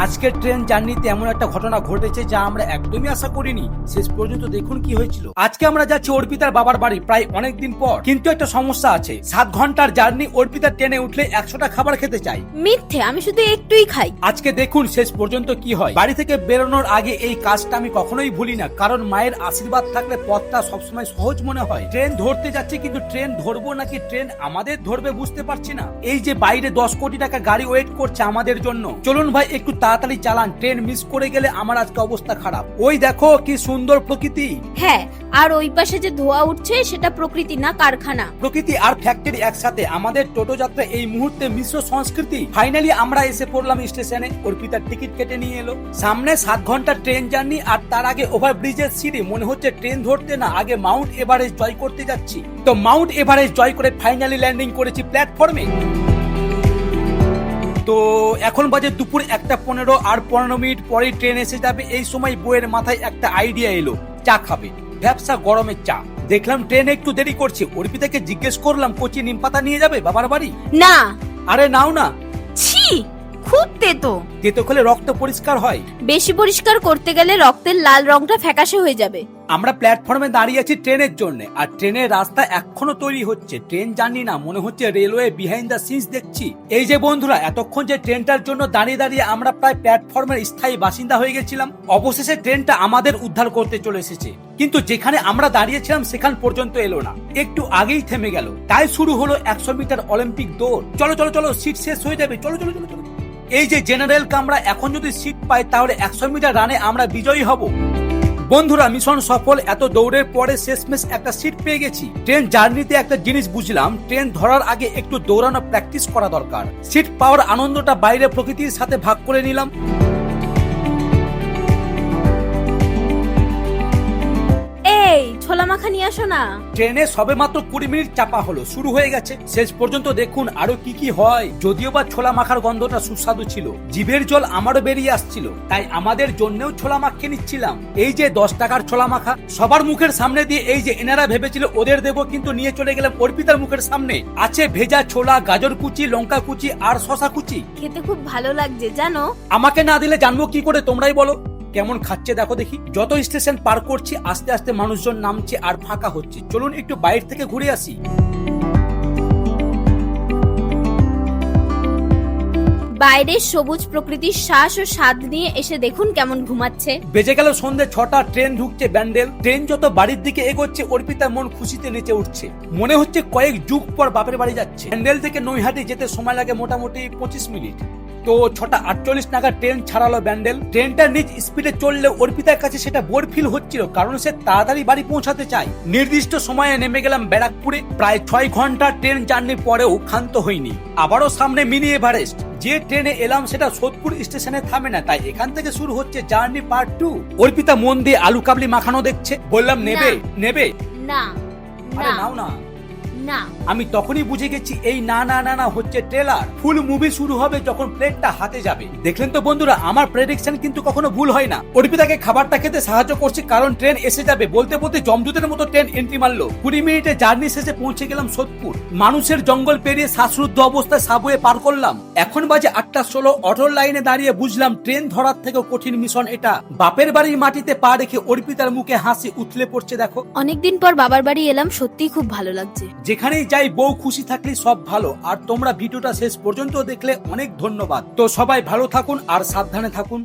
আজকের ট্রেন জার্নিতে এমন একটা ঘটনা ঘটেছে যা আমরা একদমই আশা করিনি। শেষ পর্যন্ত দেখুন কি হয়েছিল। আজকে আমরা যাচ্ছি অর্পিতার বাবার বাড়ি প্রায় অনেকদিন পর, কিন্তু একটা সমস্যা আছে। 7 ঘন্টার জার্নি, অর্পিতার ট্রেনে উঠলে 100টা খাবার খেতে চাই। মিথ্যে, আমি শুধু একটুই খাই। আজকে দেখুন শেষ পর্যন্ত কি হয়। বাড়ি থেকে বেরোনোর আগে এই কাজটা আমি কখনোই ভুলি না, কারণ মায়ের আশীর্বাদ থাকলে পথটা সবসময় সহজ মনে হয়। ট্রেন ধরতে যাচ্ছি, কিন্তু ট্রেন ধরবো নাকি ট্রেন আমাদের ধরবে বুঝতে পারছি না। এই যে বাইরে 10 কোটি টাকা গাড়ি ওয়েট করছে আমাদের জন্য। চলুন ভাই একটু তাড়াতাড়ি চালান, ট্রেন মিস করে গেলে আমার আজকে অবস্থা খারাপ। ওই দেখো কি সুন্দর প্রকৃতি। হ্যাঁ, আর ওই পাশে যে ধোঁয়া উঠছে সেটা প্রকৃতি না কারখানা। প্রকৃতি আর ফ্যাক্টরি একসাথে। আমাদের টোটো যাত্রা এই মুহূর্তে মিশ্র সংস্কৃতি। ফাইনালি আমরা এসে পড়লাম স্টেশনে। অর্পিতার টিকিট কেটে নিয়ে এলো। সামনে 7 ঘন্টা ট্রেন জার্নি, আর তার আগে ওভারব্রিজের সিঁড়ি। মনে হচ্ছে ট্রেন ধরতে না, আগে মাউন্ট এভারেস্ট জয় করতে যাচ্ছি। তো মাউন্ট এভারেস্ট জয় করে ফাইনালি ল্যান্ডিং করেছি প্ল্যাটফর্মে। তো এখন বাজে দুপুর 1:15, আর 15 মিনিট পরেই ট্রেন এসে যাবে। এই সময় বইয়ের মাথায় একটা আইডিয়া এলো, চা খাবে। ব্যবসা গরমের চা। দেখলাম ট্রেন একটু দেরি করছে। অর্পিতাকে জিজ্ঞেস করলাম, কচি নিমপাতা নিয়ে যাবে বাবার বাড়ি? না। আরে নাও না। ছি, খুব তেতো। তেতো খেলে রক্ত পরিষ্কার হয়। বেশি পরিষ্কার করতে গেলে রক্তের লাল রংটা ফ্যাকাশে হয়ে যাবে। আমরা প্ল্যাটফর্মে দাঁড়িয়ে আছি ট্রেনের জন্য, আর ট্রেনের রাস্তা এখনো তৈরি হচ্ছে। ট্রেন জানি না, মনে হচ্ছে রেলওয়ে বিহাইন্ড দ্য সিনস দেখছি। এই যে বন্ধুরা, এতক্ষণ যে ট্রেনটার জন্য দাঁড়িয়ে দাঁড়িয়ে আমরা প্রায় প্ল্যাটফর্মের স্থায়ী বাসিন্দা হয়ে গেছিলাম, অবশেষে ট্রেনটা আমাদের উদ্ধার করতে চলে এসেছে। কিন্তু যেখানে আমরা দাঁড়িয়েছিলাম সেখান পর্যন্ত এলো না, একটু আগেই থেমে গেল। তাই শুরু হলো 100 মিটার অলিম্পিক দৌড়। চলো চলো চলো, সিট শেষ হয়ে যাবে, চলো চলো চলো চলো। এই যে জেনারেল কামরা, এখন যদি সিট পাই তাহলে 100 মিটার রানে আমরা বিজয়ী হব। বন্ধুরা, মিশন সফল। এত দৌড়ের পরে শেষমেশ একটা সিট পেয়ে গেছি। ট্রেন জার্নিতে একটা জিনিস বুঝলাম, ট্রেন ধরার আগে একটু দৌড়ানো প্র্যাকটিস করা দরকার। সিট পাওয়ার আনন্দটা বাইরে প্রকৃতির সাথে ভাগ করে নিলাম। এই ছোলা মাখা নিয়ে আসো না। ট্রেনে সবে মাত্র 20 মিনিট চাপা হলো, শুরু হয়ে গেছে। শেষ পর্যন্ত দেখুন আরো কি কি হয়। যদিও বা ছোলা মাখার গন্ধটা সুস্বাদু ছিল, জিভের জল আমারও বেরিয়ে আসছিল। তাই আমাদের জন্যও ছোলা মাখিয়ে নিচ্ছিলাম। এই যে 10 টাকার ছোলা মাখা সবার মুখের সামনে দিয়ে, এই যে এনারা ভেবেছিল ওদের দেবো, কিন্তু নিয়ে চলে গেলাম অর্পিতার মুখের সামনে। আছে ভেজা ছোলা, গাজর কুচি, লঙ্কা কুচি আর শশা কুচি। খেতে খুব ভালো লাগছে জানো। আমাকে না দিলে জানবো কি করে? তোমরাই বলো কেমন খাচ্ছে দেখো দেখি। যত স্টেশন পার করছি আস্তে আস্তে মানুষজন নামছে আর ফাঁকা হচ্ছে। চলুন একটু বাইরে থেকে ঘুরে আসি। বাইরের সবুজ প্রকৃতির শ্বাস ও স্বাদ নিয়ে এসে দেখুন কেমন ঘুমাচ্ছে। বেজে গেল সন্ধ্যে 6টা। ট্রেন ঢুকছে ব্যান্ডেল। ট্রেন যত বাড়ির দিকে এগোচ্ছে, অর্পিতার মন খুশিতে নেচে উঠছে। মনে হচ্ছে কয়েক যুগ পর বাপের বাড়ি যাচ্ছে। ব্যান্ডেল থেকে নৈহাটি যেতে সময় লাগে মোটামুটি 25 মিনিট। তো 6:48 নাগাদ ট্রেন ছাড়ালো ব্যান্ডেল। ট্রেনটা নিজ স্পিডে চললে অর্পিতার কাছে সেটা বোর ফিল হচ্ছিল, কারণ সে তাড়াতাড়ি বাড়ি পৌঁছাতে চায়। নির্দিষ্ট সময়ে নেমে গেলাম ব্যারাকপুরে। প্রায় 6 ঘন্টা ট্রেন জার্নি পরেও ক্ষান্ত হইনি। আবারও সামনে মিনি এভারেস্ট। যে ট্রেনে এলাম সেটা সোদপুর স্টেশনে থামে না, তাই এখান থেকে শুরু হচ্ছে জার্নি পার্ট 2। অর্পিতা মন দিয়ে আলু কাবলি মাখানো দেখছে। বললাম নেবে নেবে? না আরে না নাও না। না। আমি তখনই বুঝে গেছি এই না না না না হচ্ছে ট্রেলার। ফুল মুভি শুরু হবে যখন প্লেটটা হাতে যাবে। দেখলেন তো বন্ধুরা, আমার প্রেডিকশন কিন্তু কখনো ভুল হয় না। অর্পিতাকে খাবারটা খেতে সাহায্য করছি, কারণ ট্রেন এসে যাবে। বলতে বলতে জমদূতের মতো ট্রেন এন্ট্রি মারলো। 20 মিনিটে জার্নি শেষে পৌঁছে গেলাম সোদপুর। মানুষের জঙ্গল পেরিয়ে শ্বাসরুদ্ধ অবস্থায় সাবওয়ে পার করলাম। এখন বাজে 8:16। অটোর লাইনে দাঁড়িয়ে বুঝলাম ট্রেন ধরার থেকে কঠিন মিশন এটা। বাপের বাড়ির মাটিতে পা রেখে অর্পিতার মুখে হাসি উথলে পড়ছে দেখো। অনেকদিন পর বাবার বাড়ি এলাম, সত্যিই খুব ভালো লাগছে। যেখানেই যাই বউ খুশি থাকলে সব ভালো। আর তোমরা ভিডিওটা শেষ পর্যন্ত দেখলে অনেক ধন্যবাদ। তো সবাই ভালো থাকুন আর সাবধানে থাকুন।